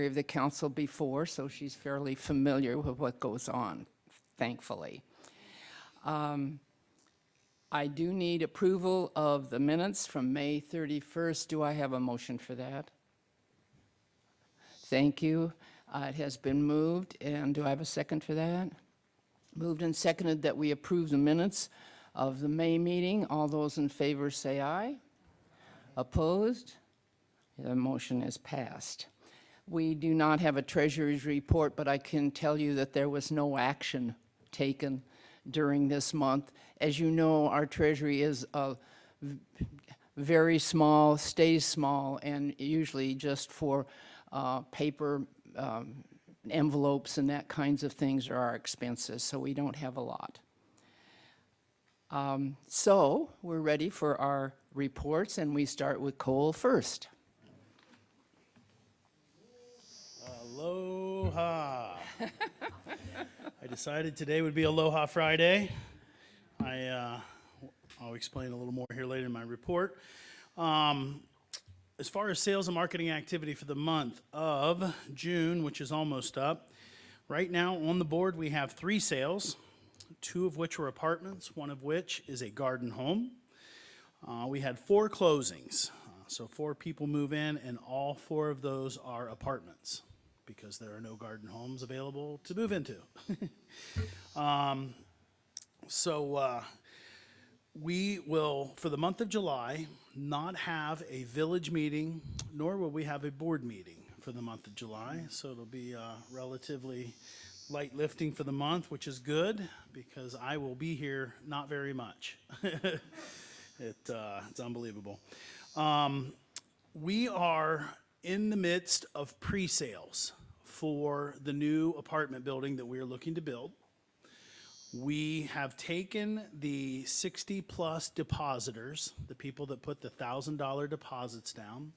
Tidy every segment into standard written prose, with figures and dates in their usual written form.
of the council before, so she's fairly familiar with what goes on, thankfully. I do need approval of the minutes from May 31st. Do I have a motion for that? Thank you. It has been moved, and do I have a second for that? Moved and seconded that we approve the minutes of the May meeting. All those in favor say aye. Opposed? The motion is passed. We do not have a treasurer's report, but I can tell you that there was no action taken during this month. As you know, our treasury is very small, stays small, and usually just for paper envelopes and that kinds of things are our expenses, so we don't have a lot. So we're ready for our reports, and we start with Cole first. Aloha. I decided today would be Aloha Friday. I'll explain a little more here later in my report. As far as sales and marketing activity for the month of June, which is almost up, right now on the board we have 3 sales, 2 of which were apartments, 1 of which is a garden home. We had 4 closings, so 4 people move in, and all 4 of those are apartments because there are no garden homes available to move into. We will, for the month of July, not have a village meeting, nor will we have a board meeting for the month of July. So it'll be relatively light lifting for the month, which is good because I will be here not very much. It's unbelievable. We are in the midst of pre-sales for the new apartment building that we are looking to build. We have taken the 60-plus depositors, the people that put the $1,000 deposits down,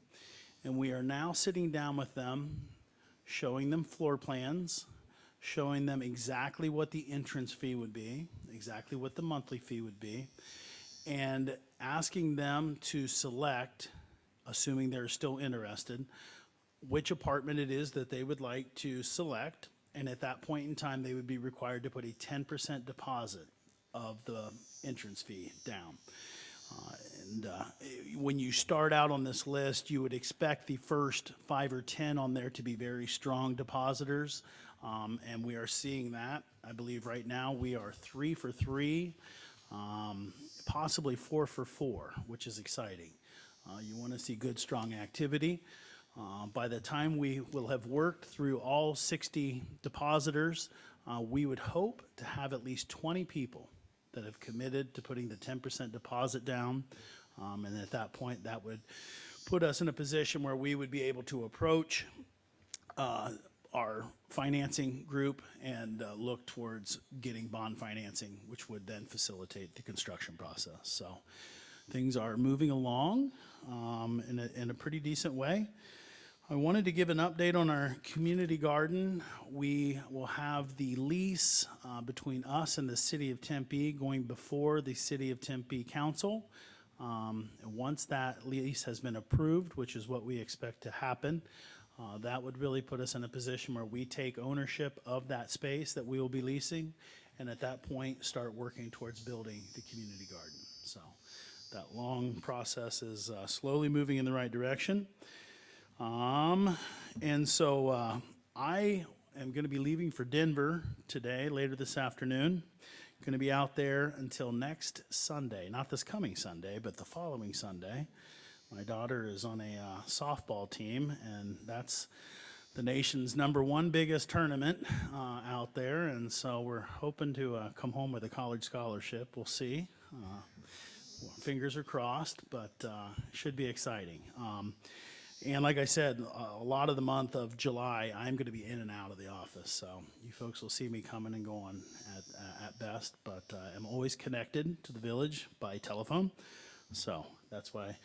and we are now sitting down with them, showing them floor plans, showing them exactly what the entrance fee would be, exactly what the monthly fee would be, and asking them to select, assuming they're still interested, which apartment it is that they would like to select. And at that point in time, they would be required to put a 10% deposit of the entrance fee down. When you start out on this list, you would expect the first 5 or 10 on there to be very strong depositors. And we are seeing that. I believe right now we are 3 for 3, possibly 4 for 4, which is exciting. You want to see good, strong activity. By the time we will have worked through all 60 depositors, we would hope to have at least 20 people that have committed to putting the 10% deposit down. And at that point, that would put us in a position where we would be able to approach our financing group and look towards getting bond financing, which would then facilitate the construction process. So things are moving along in a pretty decent way. I wanted to give an update on our community garden. We will have the lease between us and the City of Tempe going before the City of Tempe Council. And once that lease has been approved, which is what we expect to happen, that would really put us in a position where we take ownership of that space that we will be leasing, and at that point start working towards building the community garden. So that long process is slowly moving in the right direction. And so I am going to be leaving for Denver today, later this afternoon. Going to be out there until next Sunday, not this coming Sunday, but the following Sunday. My daughter is on a softball team, and that's the nation's #1 biggest tournament out there. And so we're hoping to come home with a college scholarship. We'll see. Fingers are crossed, but should be exciting. And like I said, a lot of the month of July, I'm going to be in and out of the office. So you folks will see me coming and going at best. But I'm always connected to the village by telephone. So that's why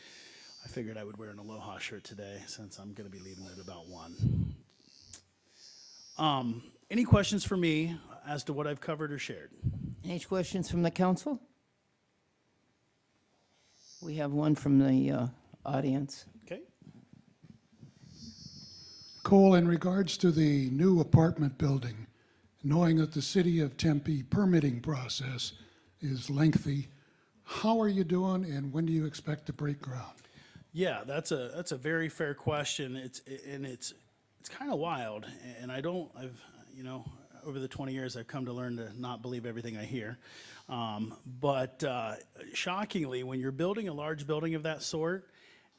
I figured I would wear an Aloha shirt today, since I'm going to be leaving at about 1. Any questions for me as to what I've covered or shared? Any questions from the council? We have one from the audience. Okay. Cole, in regards to the new apartment building, knowing that the city of Tempe permitting process is lengthy, how are you doing and when do you expect to break ground? Yeah, that's a very fair question. It's kind of wild, and over the 20 years I've come to learn to not believe everything I hear. But shockingly, when you're building a large building of that sort,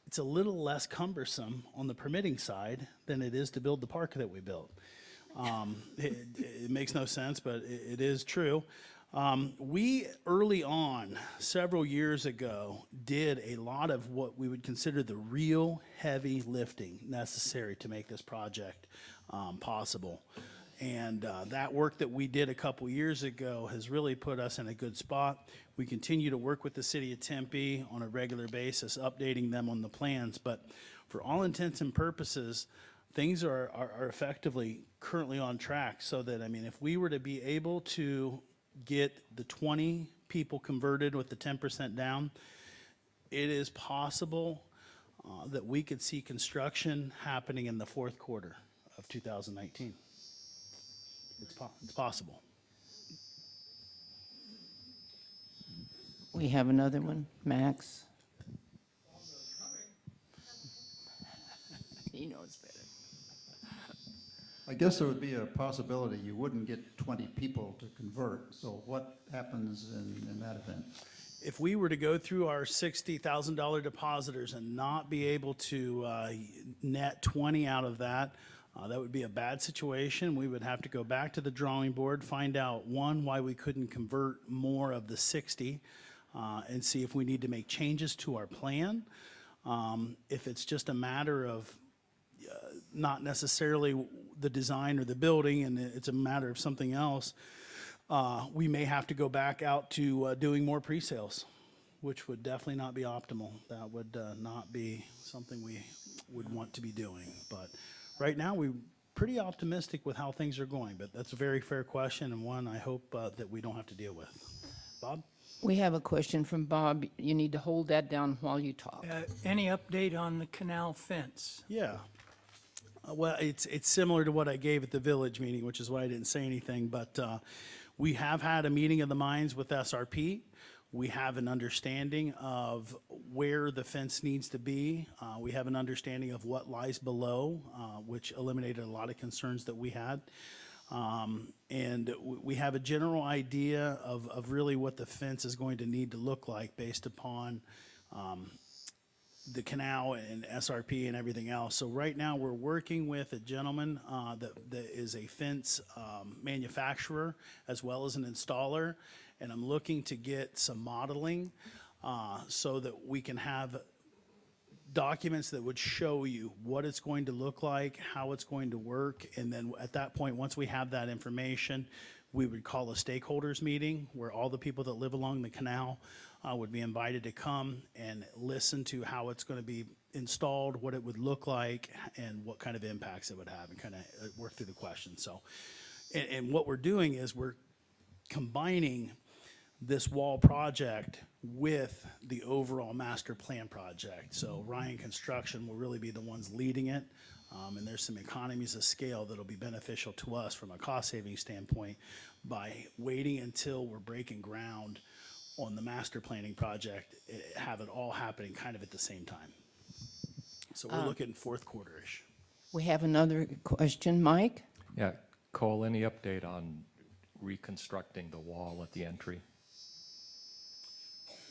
it's a little less cumbersome on the permitting side than it is to build the park that we built. It makes no sense, but it is true. We early on, several years ago, did a lot of what we would consider the real heavy lifting necessary to make this project possible. And that work that we did a couple years ago has really put us in a good spot. We continue to work with the city of Tempe on a regular basis, updating them on the plans. But for all intents and purposes, things are effectively currently on track. So that, I mean, if we were to be able to get the 20 people converted with the 10% down, it is possible that we could see construction happening in the fourth quarter of 2019. It's possible. We have another one, Max. He knows better. I guess there would be a possibility you wouldn't get 20 people to convert, so what happens in that event? If we were to go through our $60,000 depositors and not be able to net 20 out of that, that would be a bad situation. We would have to go back to the drawing board, find out, one, why we couldn't convert more of the 60, and see if we need to make changes to our plan. If it's just a matter of not necessarily the design or the building, and it's a matter of something else, we may have to go back out to doing more pre-sales, which would definitely not be optimal. That would not be something we would want to be doing. But right now, we're pretty optimistic with how things are going. But that's a very fair question, and one I hope that we don't have to deal with. Bob? We have a question from Bob. You need to hold that down while you talk. Any update on the canal fence? Yeah. Well, it's similar to what I gave at the village meeting, which is why I didn't say anything. But we have had a meeting of the minds with SRP. We have an understanding of where the fence needs to be. We have an understanding of what lies below, which eliminated a lot of concerns that we had. And we have a general idea of really what the fence is going to need to look like based upon the canal and SRP and everything else. So right now, we're working with a gentleman that is a fence manufacturer as well as an installer. And I'm looking to get some modeling so that we can have documents that would show you what it's going to look like, how it's going to work. And then at that point, once we have that information, we would call a stakeholders meeting where all the people that live along the canal would be invited to come and listen to how it's going to be installed, what it would look like, and what kind of impacts it would have, and kind of work through the questions. So, and what we're doing is we're combining this wall project with the overall master plan project. So Ryan Construction will really be the ones leading it. And there's some economies of scale that'll be beneficial to us from a cost saving standpoint by waiting until we're breaking ground on the master planning project, have it all happening kind of at the same time. So we're looking fourth quarter-ish. We have another question, Mike? Yeah, Cole, any update on reconstructing the wall at the entry?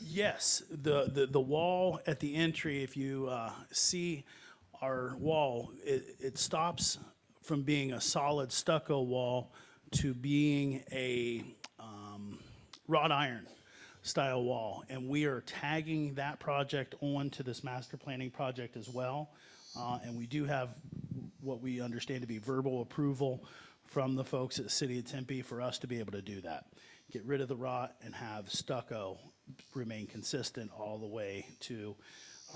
Yes, the wall at the entry, if you see our wall, it stops from being a solid stucco wall to being a wrought iron style wall. And we are tagging that project on to this master planning project as well. And we do have what we understand to be verbal approval from the folks at the City of Tempe for us to be able to do that. Get rid of the wrought and have stucco remain consistent all the way to,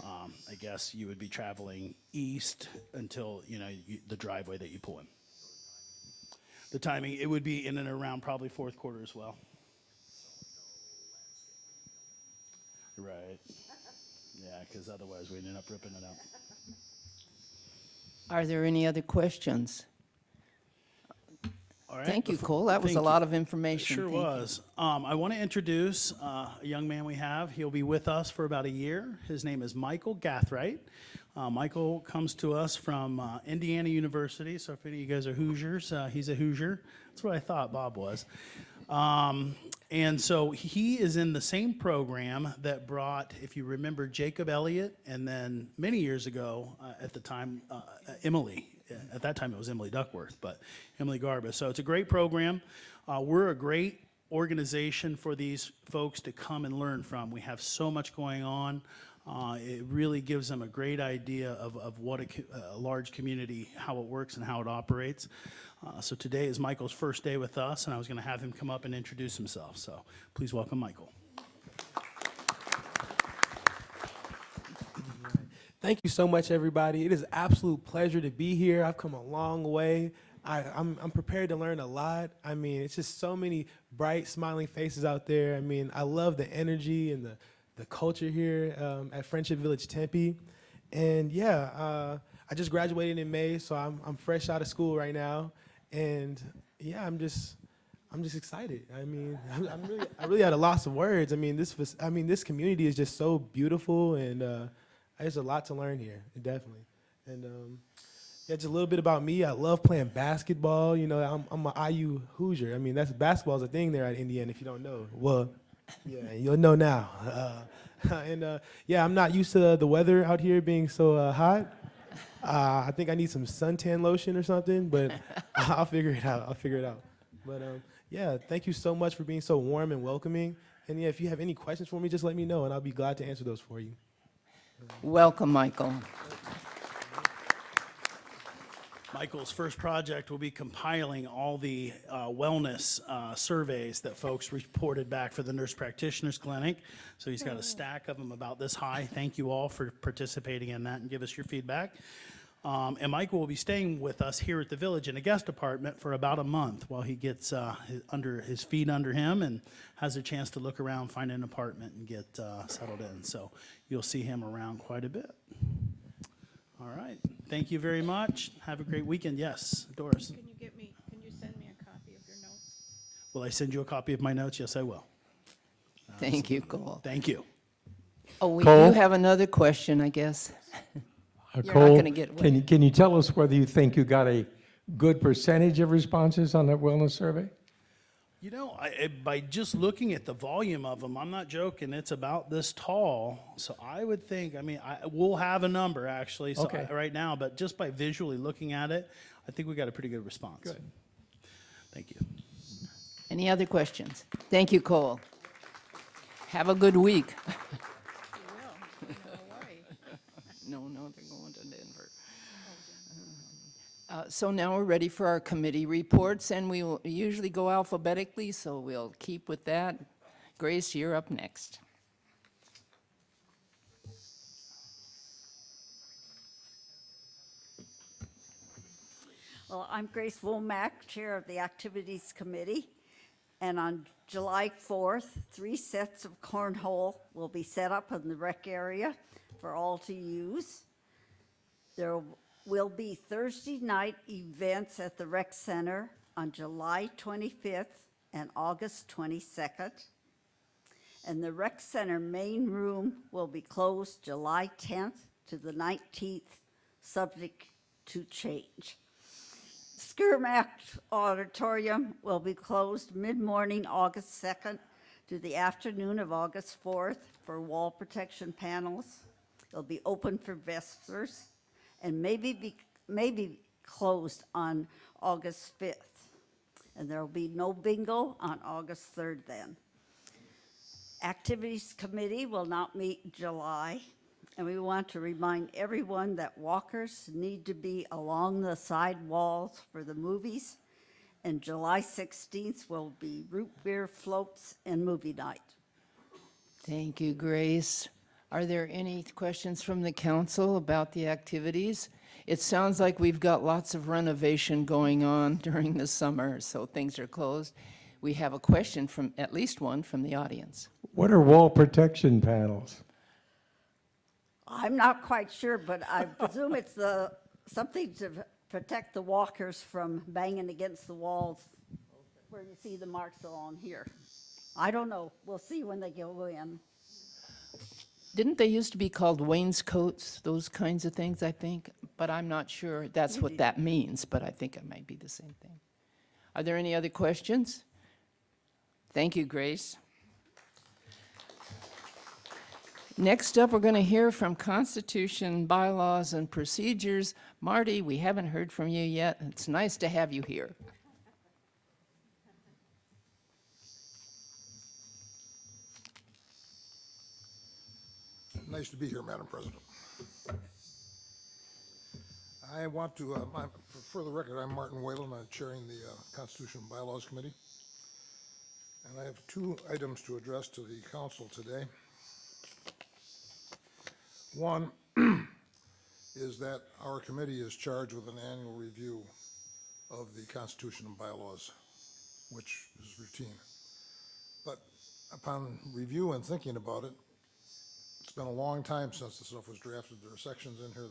I guess you would be traveling east until, the driveway that you pull in. The timing, it would be in and around probably fourth quarter as well. Right. Yeah, because otherwise we'd end up ripping it out. Are there any other questions? All right, Thank you, before- Cole. That was a thank you. lot of It information. sure Thank you. was. I want to introduce a young man we have. He'll be with us for about a year. His name is Michael Gathright. Michael comes to us from Indiana University, so if any of you guys are Hoosiers, he's a Hoosier. That's what I thought Bob was. And so he is in the same program that brought, if you remember, Jacob Elliott, and then many years ago, at the time, Emily. At that time, it was Emily Duckworth, but Emily Garba. So it's a great program. We're a great organization for these folks to come and learn from. We have so much going on. It really gives them a great idea of what a large community, how it works and how it operates. So today is Michael's first day with us, and I was going to have him come up and introduce himself. So please welcome Michael. Thank you so much, everybody. It is an absolute pleasure to be here. I've come a long way. I'm prepared to learn a lot. I mean, it's just so many bright, smiling faces out there. I mean, I love the energy and the culture here at Friendship Village Tempe. And yeah, I just graduated in May, so I'm fresh out of school right now. And yeah, I'm just excited. I mean, I really had a loss of words. I mean, this community is just so beautiful, and there's a lot to learn here, definitely. And yeah, just a little bit about me. I love playing basketball. You know, I'm an IU Hoosier. I mean, basketball's a thing there at Indiana. If you don't know, well, yeah, you'll know now. And yeah, I'm not used to the weather out here being so hot. I think I need some suntan lotion or something, but I'll figure it out. But yeah, thank you so much for being so warm and welcoming. And yeah, if you have any questions for me, just let me know, and I'll be glad to answer those for you. Welcome, Michael. Michael's first project will be compiling all the wellness surveys that folks reported back for the Nurse Practitioners Clinic. So he's got a stack of them about this high. Thank you all for participating in that and give us your feedback. And Michael will be staying with us here at the Village in a guest apartment for about a month while he gets his feet under him and has a chance to look around, find an apartment, and get settled in. So you'll see him around quite a bit. All right. Thank you very much. Have a great weekend. Yes, Doris. Can you send me a copy of your notes? Will I send you a copy of my notes? Yes, I will. Thank you, Cole. Thank you. Oh, we Cole? do have another question, I guess. You're not Cole, gonna get away. can you tell us whether you think you got a good percentage of responses on that wellness survey? You know, by just looking at the volume of them, I'm not joking, it's about this tall. So I would think, I mean, we'll have a number actually Okay. right now, but just by visually looking at it, I think we got a pretty good response. Good. Thank you. Any other questions? Thank you, Cole. Have a good week. No, they're going to Denver. So now we're ready for our committee reports, and we will usually go alphabetically, so we'll keep with that. Grace, you're up next. Well, I'm Grace Womack, Chair of the Activities Committee, and on July 4th, 3 sets of cornhole will be set up in the rec area for all to use. There will be Thursday night events at the rec center on July 25th and August 22nd. And the rec center main room will be closed July 10th to the 19th, subject to change. Skirmack Auditorium will be closed mid-morning August 2nd to the afternoon of August 4th for wall protection panels. It'll be open for visitors and maybe closed on August 5th. And there will be no bingo on August 3rd then. Activities Committee will not meet in July, and we want to remind everyone that walkers need to be along the side walls for the movies, and July 16th will be root beer floats and movie night. Thank you, Grace. Are there any questions from the council about the activities? It sounds like we've got lots of renovation going on during the summer, so things are closed. We have a question from, at least one from the audience. What are wall protection panels? I'm not quite sure, but I presume it's the something to protect the walkers from banging against the walls where you see the marks along here. I don't know. We'll see when they go in. Didn't they used to be called wainscots, those kinds of things, I think? But I'm not sure that's what that means, but I think it might be the same thing. Are there any other questions? Thank you, Grace. Next up, we're going to hear from Constitution, Bylaws, and Procedures. Marty, we haven't heard from you yet. It's nice to have you here. Nice to be here, Madam President. I want to, for the record, I'm Martin Whalen. I'm chairing the Constitution and Bylaws Committee. And I have 2 items to address to the council today. One is that our committee is charged with an annual review of the Constitution and bylaws, which is routine. But upon review and thinking about it, it's been a long time since the stuff was drafted. There are sections in here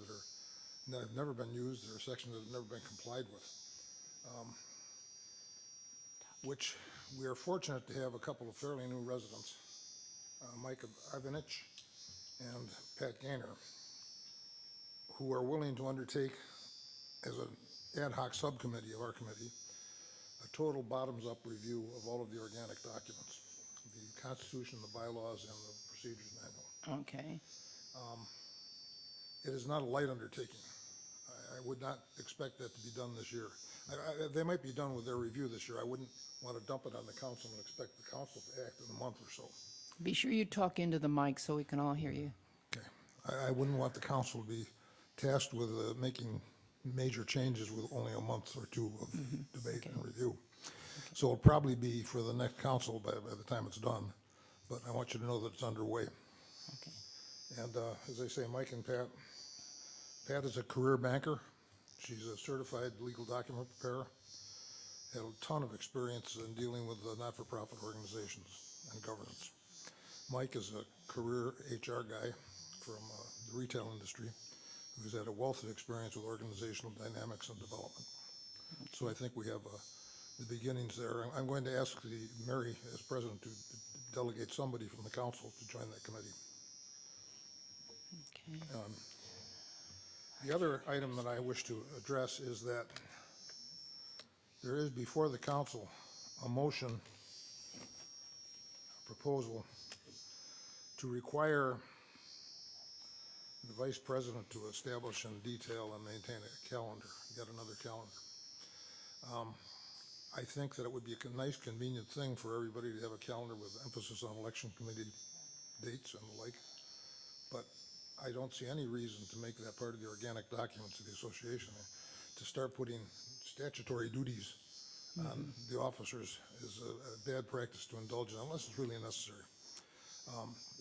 that have never been used. There are sections that have never been complied with, which we are fortunate to have a couple of fairly new residents, Mike Ivanich and Pat Gaynor, who are willing to undertake, as an ad hoc subcommittee of our committee, a total bottoms-up review of all of the organic documents, the Constitution, the bylaws, and the procedures manual. Okay. It is not a light undertaking. I would not expect that to be done this year. They might be done with their review this year. I wouldn't want to dump it on the council and expect the council to act in a month or so. Be sure you talk into the mic so we can all hear you. Okay. I wouldn't want the council to be tasked with making major changes with only a month or 2 of debate and review. So it'll probably be for the next council by the time it's done, but I want you to know that it's underway. Okay. And as I say, Mike and Pat is a career banker. She's a certified legal document preparer. Had a ton of experience in dealing with not-for-profit organizations and governance. Mike is a career HR guy from the retail industry who's had a wealth of experience with organizational dynamics and development. So I think we have the beginnings there. I'm going to ask Mary, as president, to delegate somebody from the council to join that committee. Okay. The other item that I wish to address is that there is before the council a motion, a proposal to require the vice president to establish and detail and maintain a calendar, yet another calendar. I think that it would be a nice, convenient thing for everybody to have a calendar with emphasis on election committee dates and the like, but I don't see any reason to make that part of the organic documents of the association. To start putting statutory duties on the officers is a bad practice to indulge in unless it's really necessary.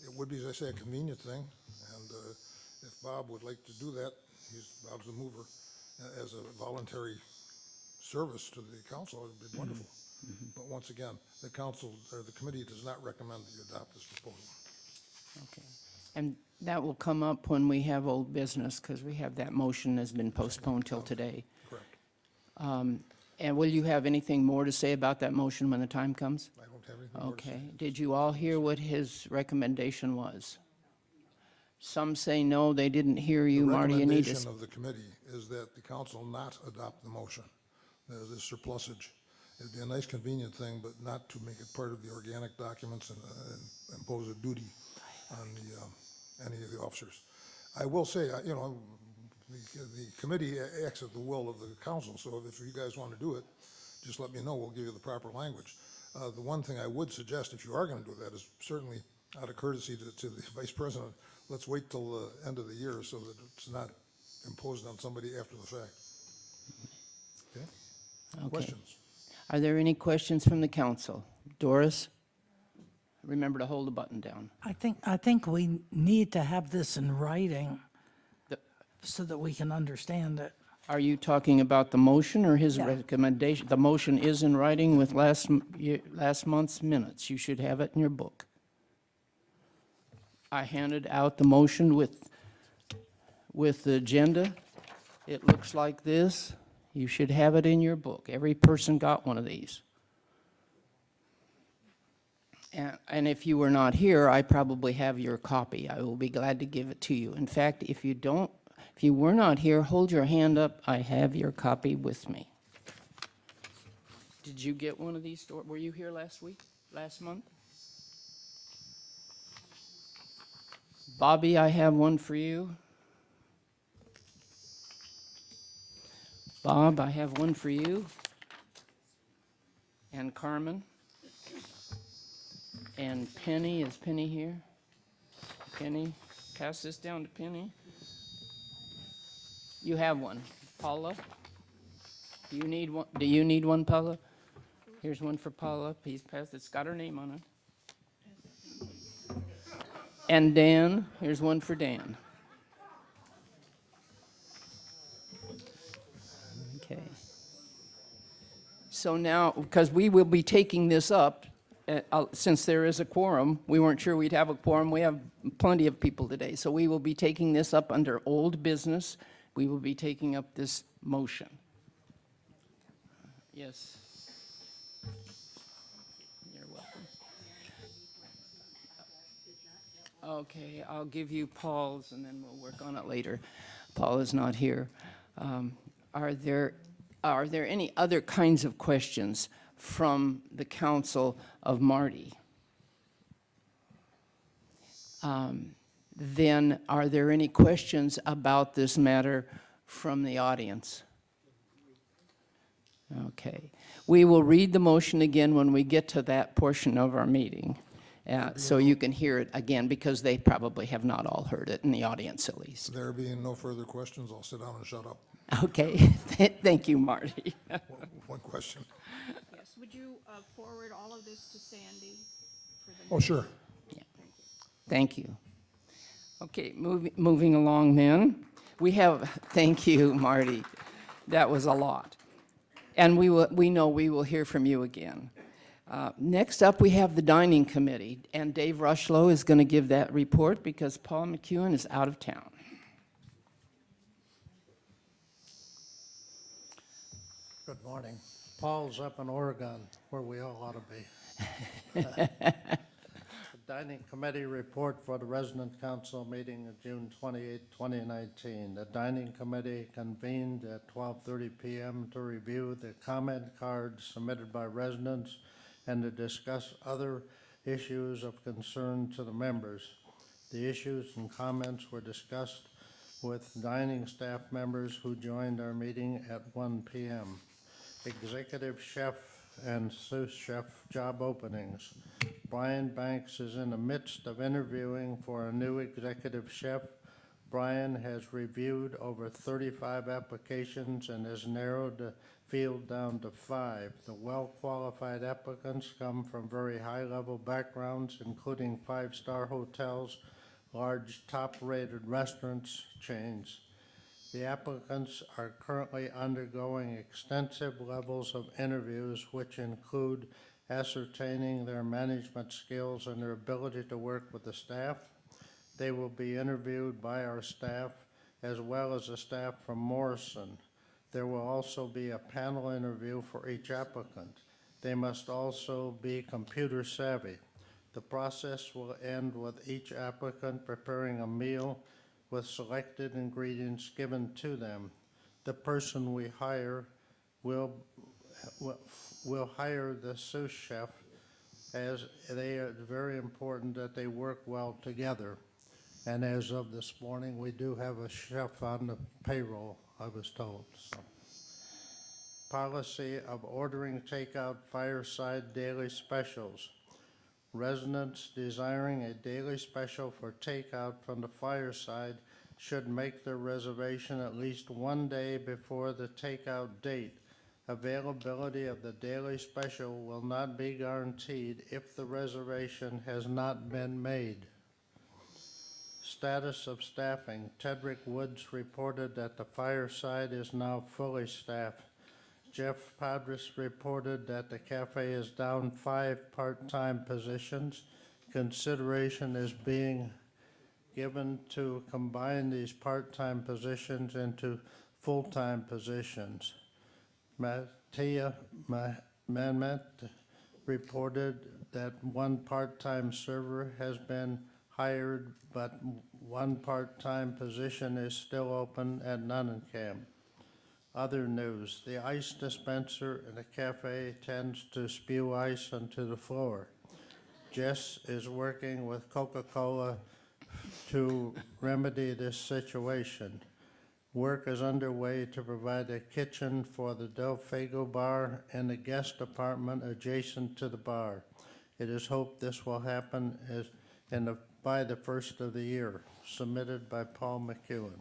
It would be, as I say, a convenient thing, and if Bob would like to do that, Bob's the mover, as a voluntary service to the council, it would be wonderful. But once again, the council, or the committee does not recommend that you adopt this proposal. Okay. And that will come up when we have old business, because we have that motion has been postponed till today. Correct. And will you have anything more to say about that motion when the time comes? I don't have anything more to say. Okay. Did you all hear what his recommendation was? Some say no, they didn't hear you, Marty. You need to. The recommendation of the committee is that the council not adopt the motion. There's this surplusage. It'd be a nice, convenient thing, but not to make it part of the organic documents and impose a duty on any of the officers. I will say, you know, the committee acts at the will of the council, so if you guys want to do it, just let me know. We'll give you the proper language. The one thing I would suggest, if you are going to do that, is certainly out of courtesy to the vice president, let's wait till the end of the year so that it's not imposed on somebody after the fact. Okay? Okay. Questions? Are there any questions from the council? Doris? Remember to hold the button down. I think we need to have this in writing The- so that we can understand it. Are you talking about the motion or his Yeah. recommendation? The motion is in writing with last month's minutes. You should have it in your book. I handed out the motion with the agenda. It looks like this. You should have it in your book. Every person got one of these. And if you were not here, I probably have your copy. I will be glad to give it to you. In fact, if you were not here, hold your hand up. I have your copy with me. Did you get one of these? Were you here last month? Bobby, I have one for you. Bob, I have one for you. And Carmen. And Penny, is Penny here? Penny, pass this down to Penny. You have one. Paula? Do you need one? Do you need one, Paula? Here's one for Paula. Please pass. It's got her name on it. And Dan, here's one for Dan. Okay. So now, because we will be taking this up, since there is a quorum, we weren't sure we'd have a quorum. We have plenty of people today. So we will be taking this up under old business. We will be taking up this motion. Yes. You're welcome. Okay, I'll give you Paul's and then we'll work on it later. Paul is not here. Are there any other kinds of questions from the council of Marty? Then are there any questions about this matter from the audience? Okay. We will read the motion again when we get to that portion of our meeting, so you can hear it again, because they probably have not all heard it, in the audience at least. There being no further questions, I'll sit down and shut up. Okay. Thank you, Marty. One question. Yes, would you forward all of this to Sandy for the? Oh, sure. Thank you. Okay, moving along then. Thank you, Marty. That was a lot. And we know we will hear from you again. Next up, we have the dining committee, and Dave Rushlow is going to give that report because Paul McEwen is out of town. Good morning. Paul's up in Oregon, where we all ought to be. The Dining Committee report for the Resident Council meeting of June 28, 2019. The Dining Committee convened at 12:30 p.m. to review the comment cards submitted by residents and to discuss other issues of concern to the members. The issues and comments were discussed with dining staff members who joined our meeting at 1 p.m. Executive chef and sous chef job openings. Brian Banks is in the midst of interviewing for a new executive chef. Brian has reviewed over 35 applications and has narrowed the field down to 5. The well-qualified applicants come from very high-level backgrounds, including 5-star hotels, large top-rated restaurants chains. The applicants are currently undergoing extensive levels of interviews, which include ascertaining their management skills and their ability to work with the staff. They will be interviewed by our staff as well as the staff from Morrison. There will also be a panel interview for each applicant. They must also be computer savvy. The process will end with each applicant preparing a meal with selected ingredients given to them. The person we hire will hire the sous chef, as they are very important that they work well together. And as of this morning, we do have a chef on the payroll, I was told. So. Policy of ordering takeout fireside daily specials. Residents desiring a daily special for takeout from the fireside should make their reservation at least 1 day before the takeout date. Availability of the daily special will not be guaranteed if the reservation has not been made. Status of staffing. Tedrick Woods reported that the fireside is now fully staffed. Jeff Padres reported that the cafe is down 5 part-time positions. Consideration is being given to combine these part-time positions into full-time positions. Mattia Mamet reported that one part-time server has been hired, but one part-time position is still open at Nunnenkamp. Other news, the ice dispenser in the cafe tends to spew ice onto the floor. Jess is working with Coca-Cola to remedy this situation. Work is underway to provide a kitchen for the Del Fago bar and the guest apartment adjacent to the bar. It is hoped this will happen by the first of the year. Submitted by Paul McEwen.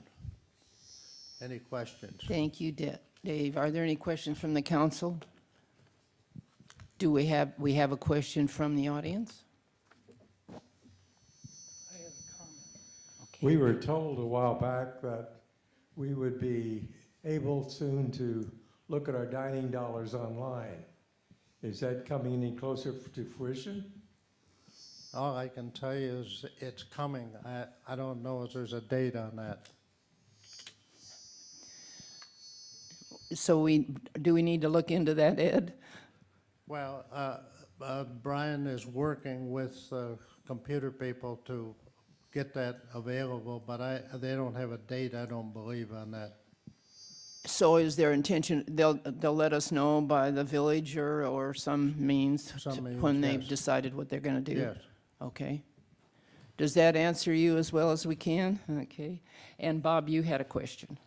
Any questions? Thank you, Dave. Are there any questions from the council? Do we have a question from the audience? We were told a while back that we would be able soon to look at our dining dollars online. Is that coming any closer to fruition? All I can tell you is it's coming. I don't know if there's a date on that. So do we need to look into that, Ed? Well, Brian is working with computer people to get that available, but they don't have a date, I don't believe, on that. So is their intention, they'll let us know by the village or some means when they've yes. decided what they're going to do? Yes. Okay. Does that answer you as well as we can? Okay. And Bob, you had a question.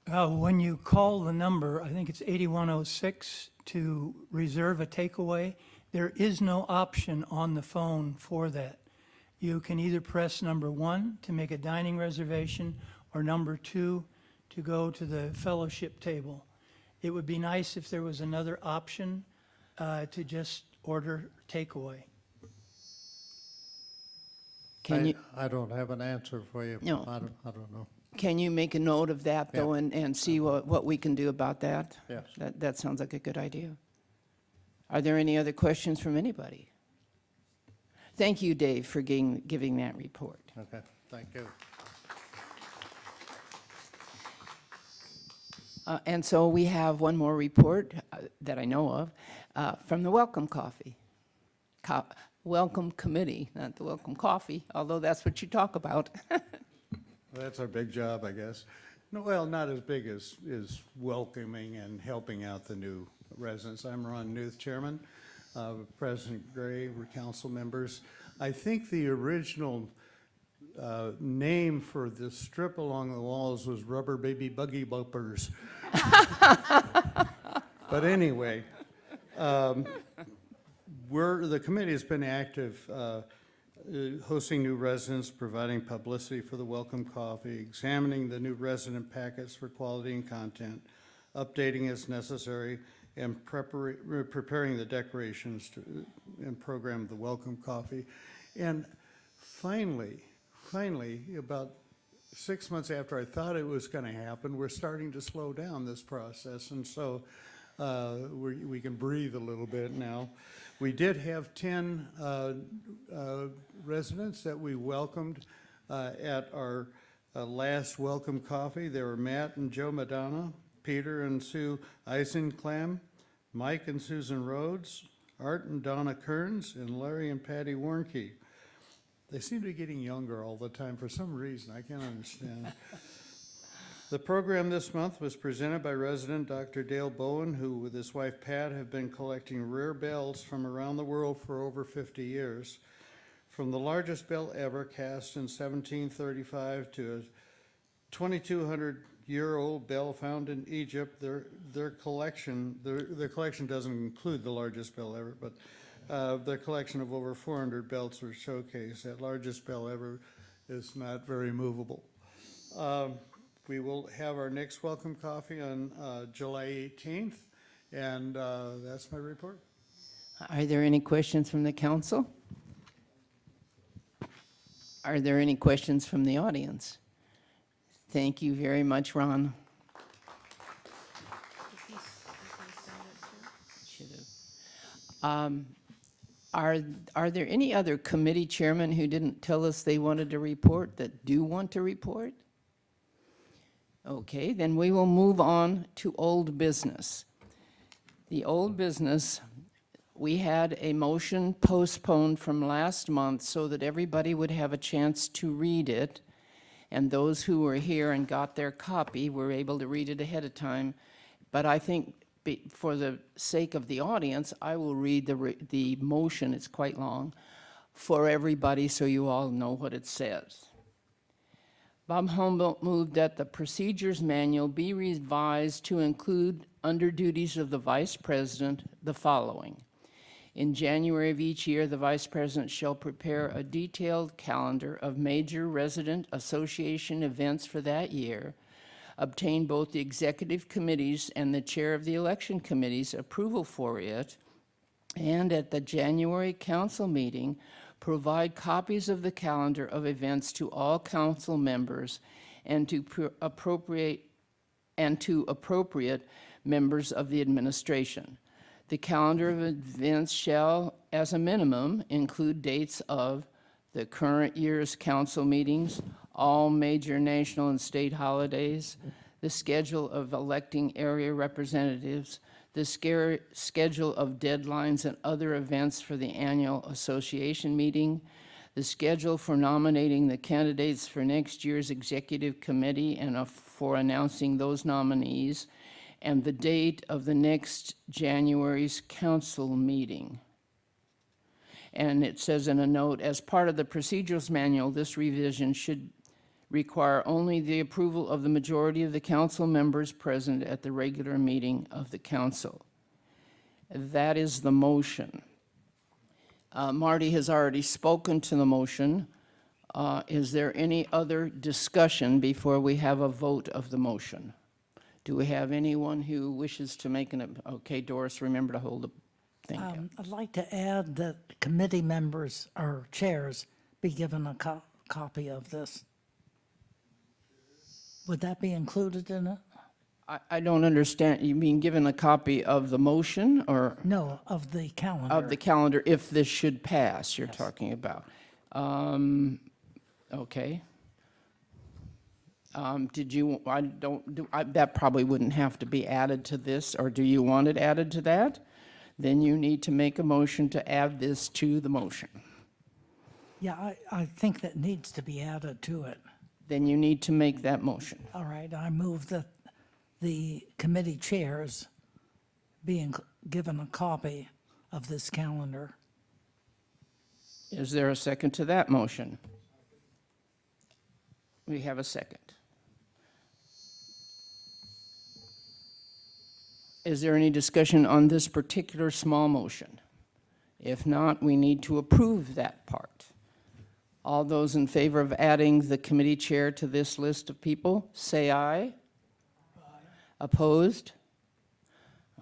When you call the number, I think it's 8106, to reserve a takeaway, there is no option on the phone for that. You can either press number 1 to make a dining reservation or number 2 to go to the fellowship table. It would be nice if there was another option to just order takeaway. I don't have an answer for you. No. I don't know. Can you make a note of that, though, Yeah. and see what we can do about that? Yes. That sounds like a good idea. Are there any other questions from anybody? Thank you, Dave, for giving that report. Okay, thank you. And so we have one more report that I know of from the Welcome Coffee. Welcome Committee, not the Welcome Coffee, although that's what you talk about. That's our big job, I guess. No, well, not as big as welcoming and helping out the new residents. I'm Ron Newth, Chairman, President Gray, council members. I think the original name for the strip along the walls was Rubber Baby Buggy Bumpers. But anyway, the committee has been active hosting new residents, providing publicity for the Welcome Coffee, examining the new resident packets for quality and content, updating as necessary, and preparing the decorations and program of the Welcome Coffee. And finally, about 6 months after I thought it was going to happen, we're starting to slow down this process, and so we can breathe a little bit now. We did have 10 residents that we welcomed at our last Welcome Coffee. They were Matt and Joe Madonna, Peter and Sue Eisenklam, Mike and Susan Rhodes, Art and Donna Kearns, and Larry and Patty Warnke. They seem to be getting younger all the time for some reason. I can't understand. The program this month was presented by resident Dr. Dale Bowen, who with his wife Pat have been collecting rare bells from around the world for over 50 years. From the largest bell ever cast in 1735 to a 2,200-year-old bell found in Egypt, their collection doesn't include the largest bell ever, but their collection of over 400 bells were showcased. That largest bell ever is not very movable. We will have our next Welcome Coffee on July 18th, and that's my report. Are there any questions from the council? Are there any questions from the audience? Thank you very much, Ron. Should have. Are there any other committee chairmen who didn't tell us they wanted to report that do want to report? Okay, then we will move on to old business. The old business, we had a motion postponed from last month so that everybody would have a chance to read it. And those who were here and got their copy were able to read it ahead of time. But I think for the sake of the audience, I will read the motion, it's quite long, for everybody so you all know what it says. Bob Humboldt moved that the procedures manual be revised to include under duties of the vice president the following. In January of each year, the vice president shall prepare a detailed calendar of major resident association events for that year, obtain both the executive committees and the chair of the election committee's approval for it, and at the January council meeting, provide copies of the calendar of events to all council members and to appropriate members of the administration. The calendar of events shall, as a minimum, include dates of the current year's council meetings, all major national and state holidays, the schedule of electing area representatives, the schedule of deadlines and other events for the annual association meeting, the schedule for nominating the candidates for next year's executive committee and for announcing those nominees, and the date of the next January's council meeting. And it says in a note, as part of the procedures manual, this revision should require only the approval of the majority of the council members present at the regular meeting of the council. That is the motion. Marty has already spoken to the motion. Is there any other discussion before we have a vote of the motion? Do we have anyone who wishes to make okay, Doris, remember to hold the thing down. I'd like to add that committee members or chairs be given a copy of this. Would that be included in it? I don't understand. You mean given a copy of the motion or? No, of the calendar. Of the calendar, if this should pass, you're talking about. Okay. Did you, that probably wouldn't have to be added to this, or do you want it added to that? Then you need to make a motion to add this to the motion. Yeah, I think that needs to be added to it. Then you need to make that motion. All right, I move that the committee chairs being given a copy of this calendar. Is there a second to that motion? We have a second. Is there any discussion on this particular small motion? If not, we need to approve that part. All those in favor of adding the committee chair to this list of people, say aye. Aye. Opposed?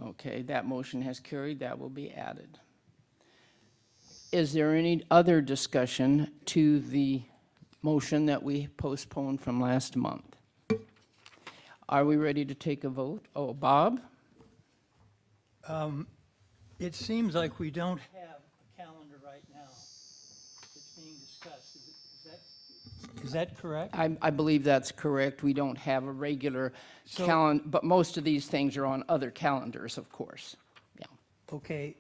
Okay, that motion has carried. That will be added. Is there any other discussion to the motion that we postponed from last month? Are we ready to take a vote? Oh, Bob? It seems like we don't have a calendar right now that's being discussed. Is that correct? I believe that's correct. We don't have a regular calendar, but most of these things are on other calendars, of course. Yeah. Okay,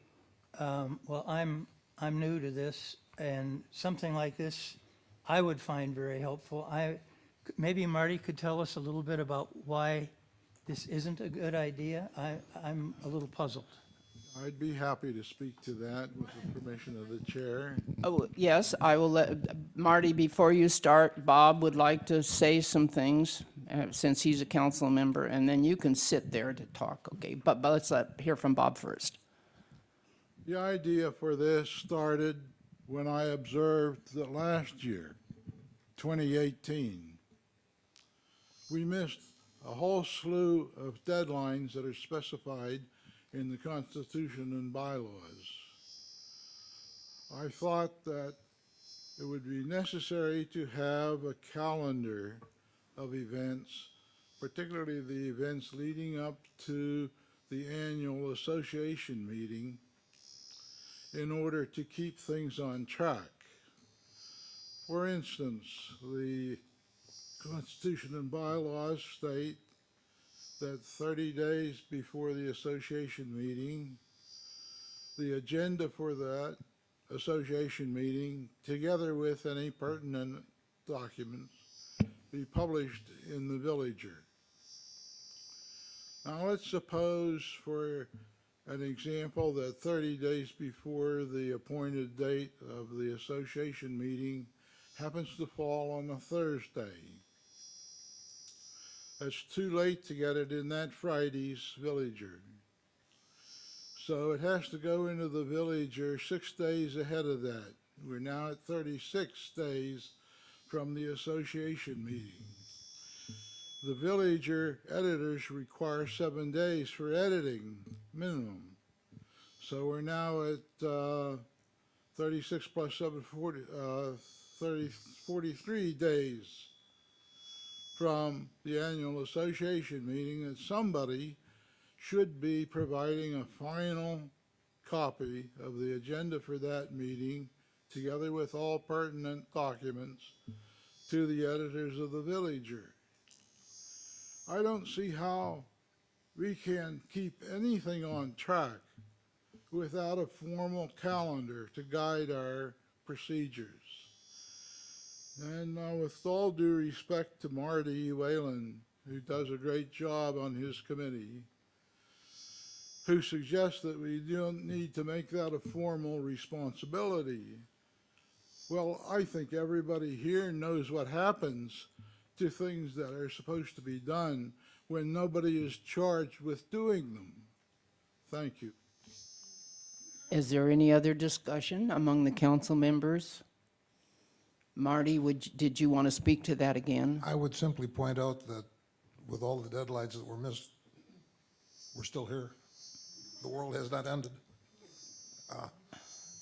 well, I'm new to this, and something like this I would find very helpful. Maybe Marty could tell us a little bit about why this isn't a good idea. I'm a little puzzled. I'd be happy to speak to that with the permission of the chair. Oh, yes, I will let, Marty, before you start, Bob would like to say some things, since he's a council member, and then you can sit there to talk, okay? But let's hear from Bob first. The idea for this started when I observed that last year, 2018, we missed a whole slew of deadlines that are specified in the Constitution and bylaws. I thought that it would be necessary to have a calendar of events, particularly the events leading up to the annual association meeting, in order to keep things on track. For instance, the Constitution and bylaws state that 30 days before the association meeting, the agenda for that association meeting, together with any pertinent documents, be published in the Villager. Now let's suppose, for an example, that 30 days before the appointed date of the association meeting happens to fall on a Thursday. It's too late to get it in that Friday's Villager. So it has to go into the Villager 6 days ahead of that. We're now at 36 days from the association meeting. The Villager editors require 7 days for editing, minimum. So we're now at 36 plus 7, 43 days from the annual association meeting that somebody should be providing a final copy of the agenda for that meeting, together with all pertinent documents, to the editors of the Villager. I don't see how we can keep anything on track without a formal calendar to guide our procedures. And with all due respect to Marty Whalen, who does a great job on his committee, who suggests that we don't need to make that a formal responsibility. Well, I think everybody here knows what happens to things that are supposed to be done when nobody is charged with doing them. Thank you. Is there any other discussion among the council members? Marty, did you want to speak to that again? I would simply point out that with all the deadlines that were missed, we're still here. The world has not ended.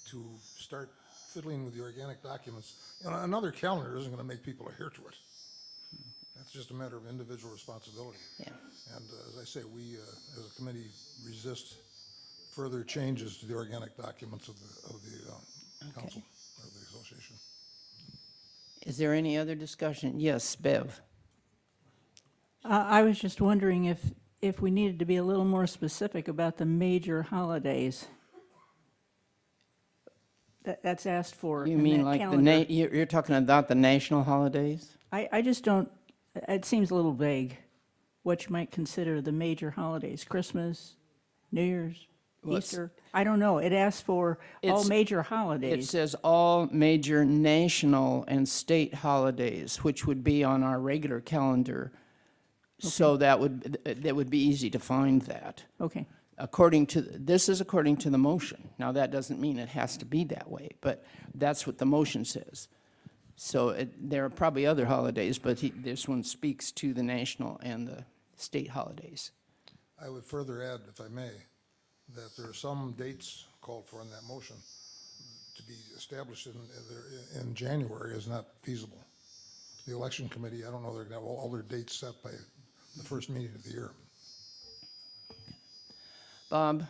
To start fiddling with the organic documents, another calendar isn't going to make people adhere to it. That's just a matter of individual responsibility. Yeah. And as I say, we as a committee resist further changes to the organic documents of the council, of the association. Is there any other discussion? Yes, Bev. I was just wondering if we needed to be a little more specific about the major holidays. That's asked for You in mean that like calendar. you're talking about the national holidays? I just don't, it seems a little vague, what you might consider the major holidays, Christmas, New Year's, Well, it's- Easter. I don't know, it asks for all It's- major It holidays. says all major national and state holidays, which would be on our regular calendar. So that would be easy to find that. Okay, This is according to the motion. Now, that doesn't mean it has to be that way, but that's what the motion says. So there are probably other holidays, but this one speaks to the national and the state holidays. I would further add, if I may, that there are some dates called for in that motion to be established in January is not feasible. The election committee, I don't know, they're going to have all their dates set by the first meeting of the year. Bob?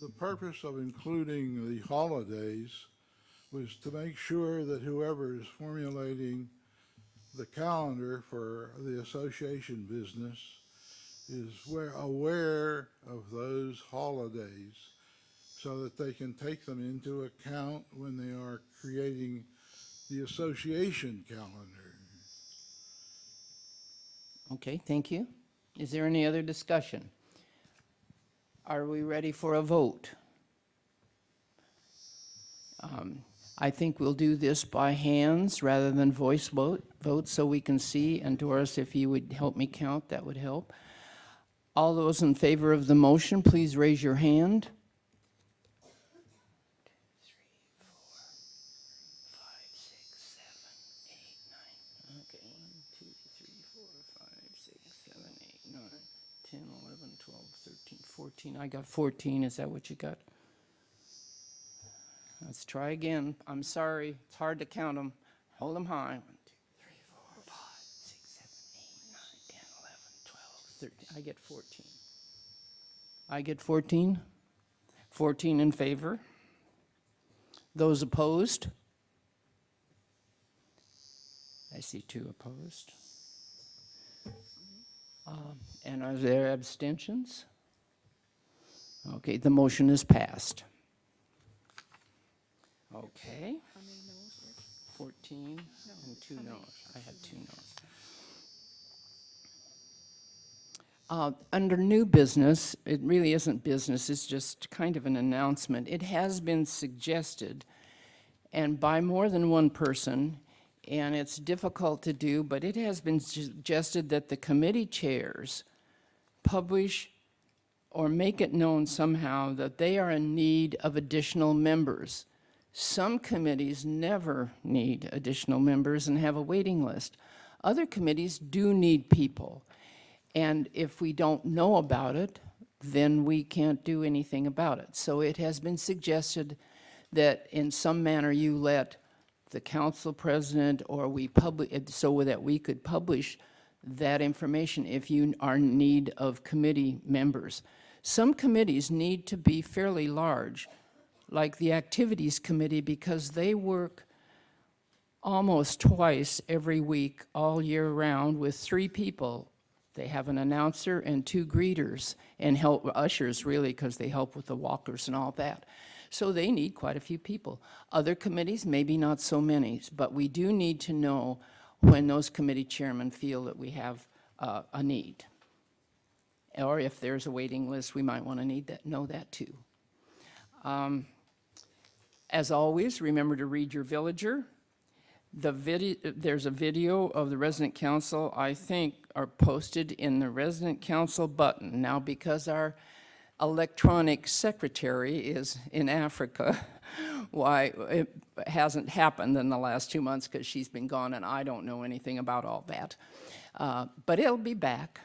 The purpose of including the holidays was to make sure that whoever is formulating the calendar for the association business is aware of those holidays so that they can take them into account when they are creating the association calendar. Okay, thank you. Is there any other discussion? Are we ready for a vote? I think we'll do this by hands rather than voice vote so we can see. And Doris, if you would help me count, that would help. All those in favor of the motion, please raise your hand. 1, 2, 3, 4, 5, 6, 7, 8, 9. Okay, 1, 2, 3, 4, 5, 6, 7, 8, 9, 10, 11, 12, 13, 14. I got 14. Is that what you got? Let's try again. I'm sorry. It's hard to count them. Hold them high. 1, 2, 3, 4, 5, 6, 7, 8, 9, 10, 11, 12, 13. I get 14. I get 14? 14 in favor. Those opposed? see 2 opposed. And are there abstentions? Okay, the motion is passed. Okay. 14 and 2 noes. I had 2 noes. Under new business, it really isn't business, it's just kind of an announcement. It has been suggested, and by more than one person, and it's difficult to do, but it has been suggested that the committee chairs publish or make it known somehow that they are in need of additional members. Some committees never need additional members and have a waiting list. Other committees do need people. And if we don't know about it, then we can't do anything about it. So it has been suggested that in some manner you let the council president or we publish, so that we could publish that information if you are in need of committee members. Some committees need to be fairly large, like the Activities Committee, because they work almost twice every week, all year round, with 3 people. They have an announcer and 2 greeters, and help ushers, really, because they help with the walkers and all that. So they need quite a few people. Other committees, maybe not so many, but we do need to know when those committee chairmen feel that we have a need. Or if there's a waiting list, we might want to know that too. As always, remember to read your villager. There's a video of the resident council, I think, are posted in the resident council button. Now, because our electronic secretary is in Africa, why it hasn't happened in the last 2 months because she's been gone and I don't know anything about all that. But it'll be back.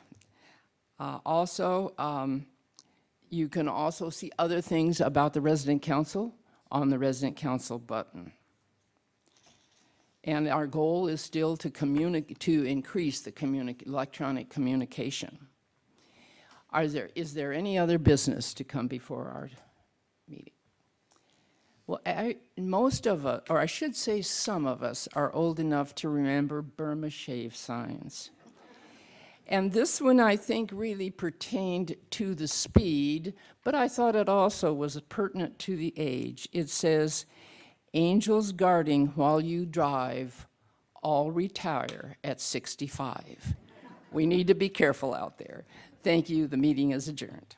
You can also see other things about the resident council on the resident council button. And our goal is still to increase the electronic communication. Is there any other business to come before our meeting? Well, most of us, or I should say some of us, are old enough to remember Burma shave signs. And this one, I think, really pertained to the speed, but I thought it also was pertinent to the age. It says, "Angels guarding while you drive, all retire at 65. We need to be careful out there. Thank you. The meeting is adjourned.